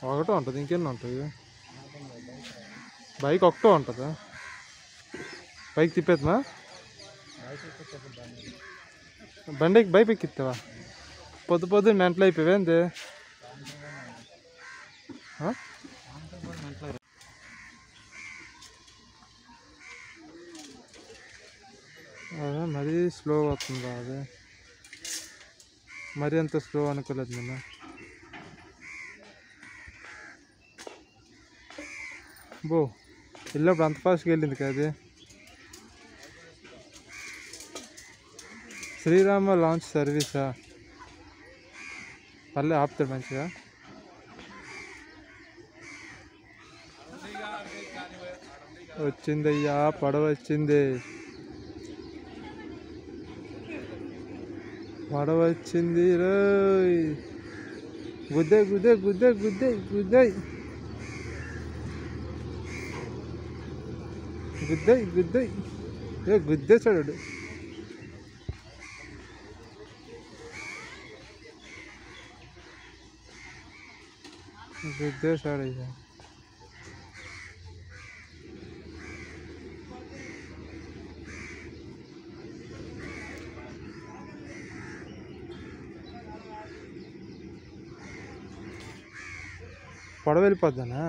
ఒకటో ఉంటుంది, ఇంకెన్ని ఉంటుంది? బైక్ ఒకటో ఉంటుందా? బైక్ తిప్పేద్దా? బండికి బైక్ ఎక్కిస్తావా? పొద్దున్న మెంటలు అయిపోయింది. అదే మరీ స్లో అవుతుందా? అదే మరీ అంత స్లో అనుకోలేదు నేను. బో వెళ్ళినప్పుడు అంత ఫాస్ట్గా వెళ్ళింది కదా. శ్రీరామ లాంచ్ సర్వీసా? పర్లే ఆపుతాడు మంచిగా. వచ్చిందయ్యా, పడవ వచ్చింది, పడవ వచ్చింది రోయ్. గుద్దే గుద్దే గుద్దే గుద్దే గుద్దే గుద్దే గుద్దే గుద్దేశాడు. గుద్దేశాడు ఇక. పడవ వెళ్ళిపోద్దానా?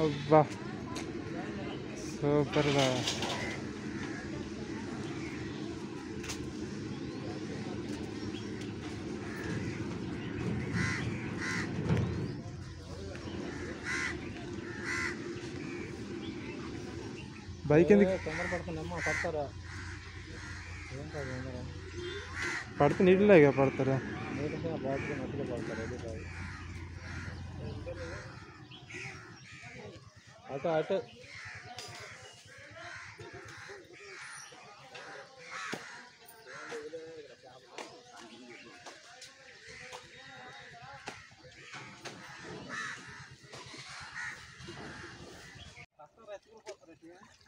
అబ్బా సూపర్గా. బైక్ ఎందుకు పడితే నీటిలో ఇక పడతారా? అటు అటు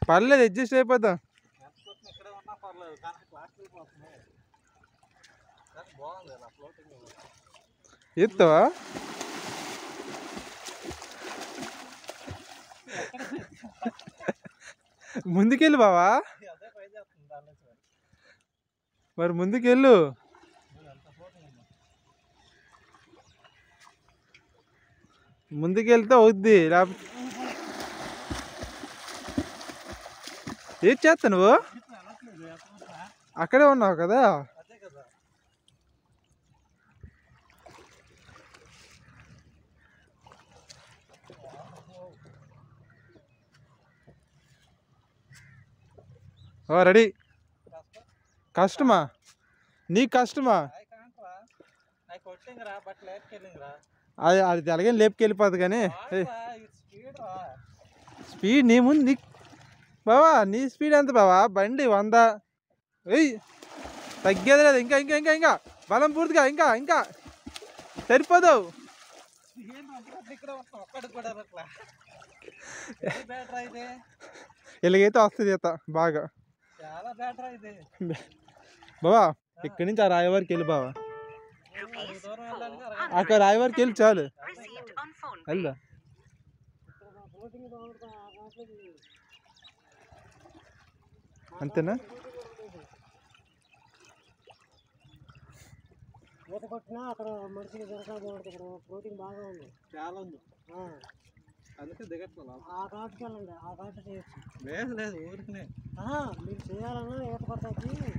పర్లేదు, అడ్జస్ట్ అయిపోతాం. ఎత్తావా? ముందుకెళ్ళు బావా, మరి ముందుకెళ్ళు. ముందుకెళ్తే అవుద్ది, లేకపోతే ఏం చేస్తా నువ్వు? అక్కడే ఉన్నావు కదా. రెడీ. కష్టమా? నీకు కష్టమా? అది అది అలాగే లేపుకెళ్ళిపోదు కానీ స్పీడ్ నీ ముందు. నీ బావా నీ స్పీడ్ ఎంత బావా? బండి 100. వెయ్యి తగ్గేది లేదు. ఇంకా ఇంకా ఇంకా ఇంకా బలం పూర్తిగా ఇంకా ఇంకా సరిపోదు. ఇలాగైతే వస్తుంది ఈత బాగా. బావా ఇక్కడి నుంచి ఆ రాయి వరకు వెళ్ళి బావా, అక్కడ రాయి వరకు వెళ్ళి చాలు. వెళ్దా అంతేనా? ఈత కొట్టినా అక్కడ మనిషికి దొరకదు, ప్రోటీన్ బాగా ఉంది, చాలా ఉంది. అందుకే దిగట్లా. ఆ ఘాటుకి వెళ్ళండి, ఆ ఘాటు చేయొచ్చు. లేదు లేదు ఊరికినే మీరు చేయాలన్నా ఈత కొట్టడానికి